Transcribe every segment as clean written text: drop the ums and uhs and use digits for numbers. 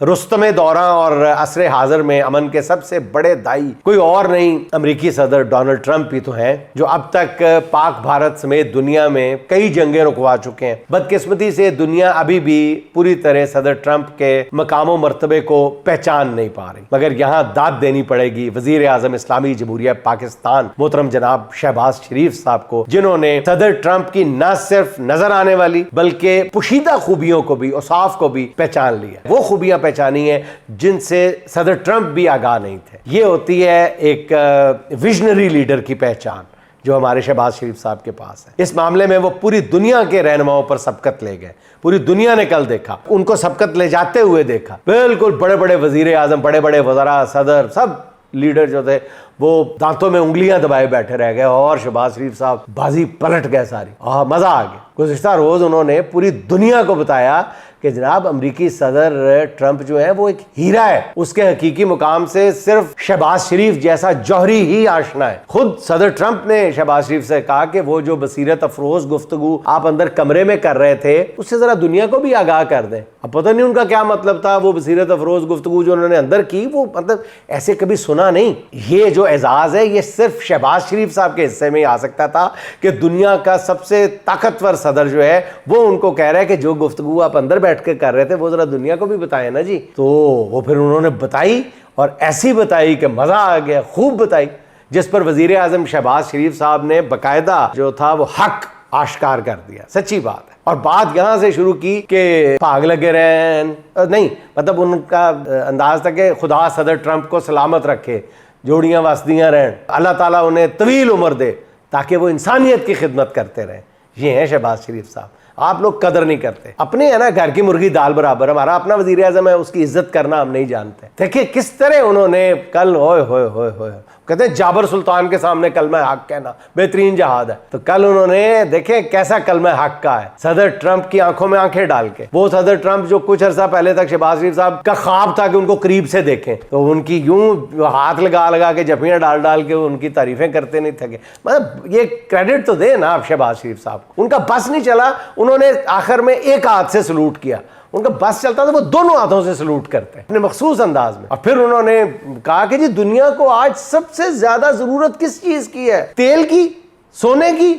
रुस्तमे दौरा और असरे हाजिर में अमन के सबसे बड़े दाई कोई और नहीं अमेरिकी सदर डोनाल्ड ट्रंप ही तो हैं, जो अब तक पाक भारत समेत दुनिया में कई जंगें रुकवा चुके हैं। बदकिस्मती से दुनिया अभी भी पूरी तरह सदर ट्रंप के मकामो मर्तबे को पहचान नहीं पा रही, मगर यहाँ दाद देनी पड़ेगी वजीर आजम इस्लामी जमहूरिया पाकिस्तान मोहतरम जनाब शहबाज शरीफ साहब को, जिन्होंने सदर ट्रंप की न सिर्फ नजर आने वाली बल्कि पोशीदा खूबियों को भी, औसाफ को भी पहचान लिया। वो खूबियां पहचानी है जिनसे सदर ट्रंप भी आगाह नहीं थे। ये होती है एक विजनरी लीडर की पहचान जो हमारे शहबाज शरीफ साहब के पास है। इस मामले में वो पूरी दुनिया के रहनुमाओं पर सबकत ले गए। पूरी दुनिया ने कल देखा, उनको सबकत ले जाते हुए देखा। बिल्कुल बड़े बड़े वजीर आजम, बड़े बड़े वज़रा, सदर, सब लीडर जो थे वो दांतों में उंगलियां दबाए बैठे रह गए और शहबाज शरीफ साहब बाजी पलट गए सारी। मजा आ गया। गुज़िश्ता रोज उन्होंने पूरी दुनिया को बताया कि जनाब अमेरिकी सदर ट्रंप जो है वो एक हीरा है, उसके हकीकी मुकाम से सिर्फ शहबाज शरीफ जैसा जौहरी ही आशना है। खुद सदर ट्रंप ने शहबाज शरीफ से कहा कि वो जो बसीरत अफरोज गुफ्तगू आप अंदर कमरे में कर रहे थे उससे जरा दुनिया को भी आगाह कर दें। अब पता नहीं उनका क्या मतलब था, वो बसीरत अफरोज गुफ्तगू जो उन्होंने अंदर की वो मतलब ऐसे कभी सुना नहीं। ये जो एजाज है ये सिर्फ शहबाज शरीफ साहब के हिस्से में ही आ सकता था कि दुनिया का सबसे ताकतवर सदर जो है वो उनको कह रहा है कि जो गुफ्तगू आप अंदर बैठ के कर रहे थे वो जरा दुनिया को भी बताएं ना जी। तो वो फिर उन्होंने बताई और ऐसी बताई कि मजा आ गया, खूब बताई, जिस पर वजीर आजम शहबाज शरीफ साहब ने बकायदा जो था वो हक आश्कार कर दिया। सच्ची बात है। और बात यहां से शुरू की कि भाग लगे रहे नहीं, मतलब उनका अंदाज था कि खुदा सदर ट्रंप को सलामत रखे, जोड़ियां वास्दियां रहें, अल्लाह ताला उन्हें तवील उम्र दे ताकि वो इंसानियत की खिदमत करते रहें। ये हैं शहबाज शरीफ साहब। आप लोग कदर नहीं करते अपने, है ना, घर की मुर्गी दाल बराबर। हमारा अपना वजीर आजम है, उसकी इज्जत करना हम नहीं जानते। देखिए किस तरह उन्होंने कल होए कहते हैं जाबर सुल्तान के सामने कलमा हक कहना बेहतरीन जहाद है। तो कल उन्होंने देखे कैसा कलमा हक का है, सदर ट्रंप की आंखों में आंखें डाल के। वो सदर ट्रंप जो कुछ अर्सा पहले तक शहबाज शरीफ साहब का ख्वाब था कि उनको करीब से देखें, तो उनकी यूं हाथ लगा के जफियां डाल के उनकी तारीफें करते नहीं थके। मतलब ये क्रेडिट तो दे ना आप शहबाज शरीफ साहब को। उनका बस नहीं चला, उन्होंने आखिर में एक हाथ से सलूट किया। उनका बस चलता था वो दोनों हाथों से सलूट करते हैं अपने मखसूस अंदाज में। और फिर उन्होंने कहा कि जी दुनिया को आज सबसे ज्यादा जरूरत किस चीज की है? तेल की, सोने की,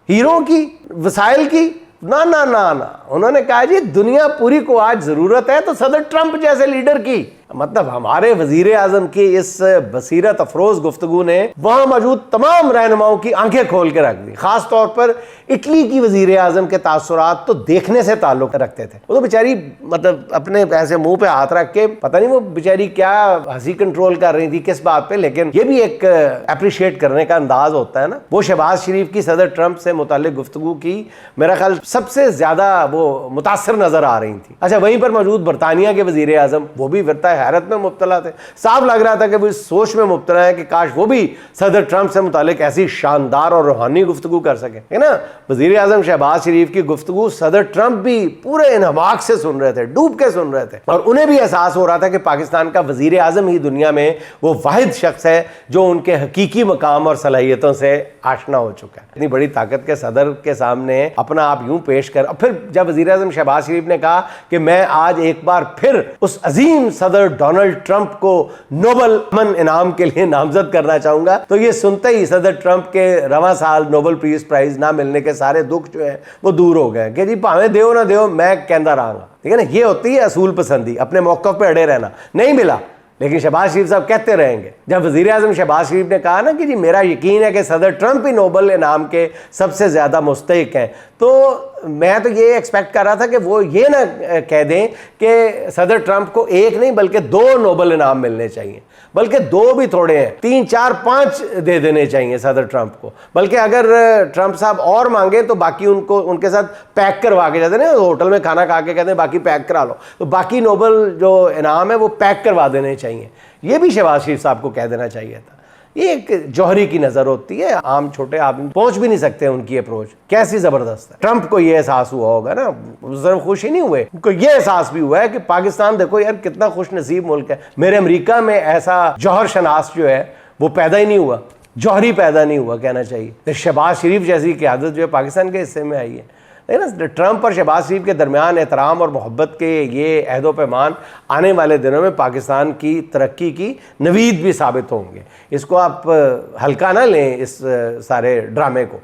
हीरों की, वसाइल की? ना ना ना ना, उन्होंने कहा जी दुनिया पूरी को आज जरूरत है तो सदर ट्रंप जैसे लीडर की। मतलब हमारे वजीर आजम की इस बसीरत अफरोज गुफ्तगू ने वहां मौजूद तमाम रहनुमाओं की आंखें खोल के रख दी। खास तौर पर इटली की वजीर आजम के तासुरात तो देखने से ताल्लुक रखते थे। वो तो बेचारी मतलब अपने ऐसे मुंह पे हाथ रख के पता नहीं वो बेचारी क्या हंसी कंट्रोल कर रही थी किस बात पे, लेकिन ये भी एक अप्रिशिएट करने का अंदाज होता है ना। वो शहबाज शरीफ की सदर ट्रंप से मुतालिक गुफ्तगू की मेरा ख्याल सबसे ज्यादा वो मुतासर नजर आ रही थी। अच्छा, वहीं पर मौजूद बरतानिया के वजीर आजम वो भी फिरता हैरत में मुब्तला थे। साफ लग रहा था कि वो इस सोच में मुब्तला है कि काश वो भी सदर ट्रंप से मुतालिक ऐसी शानदार और रूहानी गुफ्तगू कर सके, है ना। वजीर आजम शहबाज शरीफ की गुफ्तगू सदर ट्रंप भी पूरे इन्हमाक से सुन रहे थे, डूब के सुन रहे थे, और उन्हें भी एहसास हो रहा था कि पाकिस्तान का वजीर आजम ही दुनिया में वो वाहिद शख्स है जो उनके हकीकी मकाम और सलाहियतों से आशना हो चुका है। इतनी बड़ी ताकत के सदर के सामने अपना आप यूं पेश कर। फिर जब वजीर आजम शहबाज शरीफ ने कहा कि मैं आज एक बार फिर उस अजीम सदर डोनाल्ड ट्रंप को नोबल अमन इनाम के लिए नामजद करना चाहूंगा, तो ये सुनते ही सदर ट्रंप के रवा साल नोबल पीस प्राइज ना मिलने के सारे दुख जो है वो दूर हो गए कि जी भावे देओ ना देओ मैं कहता रहा। ठीक है ना, ये होती है असूल पसंदी, अपने मौक़िफ़ पे अड़े रहना। नहीं मिला लेकिन शहबाज शरीफ साहब कहते रहेंगे। जब वजीर आजम शहबाज शरीफ ने कहा ना कि जी मेरा यकीन है कि सदर ट्रंप ही नोबल इनाम के सबसे ज़्यादा मुस्तहिक हैं, तो मैं तो ये एक्सपेक्ट कर रहा था कि वो ये ना कह दें कि सदर ट्रंप को एक नहीं बल्कि 2 नोबल इनाम मिलने चाहिए, बल्कि 2 भी थोड़े हैं, 3, 4, 5 दे देने चाहिए सदर ट्रंप को। बल्कि अगर ट्रंप साहब और मांगे तो बाकी उनको उनके साथ पैक करवा के जाते ना, होटल में खाना खा के कहते हैं बाकी पैक करा लो, तो बाकी नोबल जो इनाम है वो पैक करवा देने चाहिए। ये भी शहबाज शरीफ साहब को कह देना चाहिए था। ये एक जौहरी की नजर होती है, आम छोटे आदमी पहुंच भी नहीं सकते। उनकी अप्रोच कैसी जबरदस्त है। ट्रंप को ये एहसास हुआ होगा ना, सिर्फ खुश ही नहीं हुए, उनको ये एहसास भी हुआ है कि पाकिस्तान देखो यार कितना खुश नसीब मुल्क है। मेरे अमेरिका में ऐसा जौहर शनास जो है वो पैदा ही नहीं हुआ, जौहरी पैदा नहीं हुआ कहना चाहिए। तो शहबाज शरीफ जैसी क़यादत जो है पाकिस्तान के हिस्से में आई है। है ना। ट्रंप और शहबाज शरीफ के दरमियान एहतराम और मोहब्बत के ये अहदो पैमान आने वाले दिनों में पाकिस्तान की तरक्की की नवीद भी साबित होंगे। इसको आप हल्का ना लें, इस सारे ड्रामे को।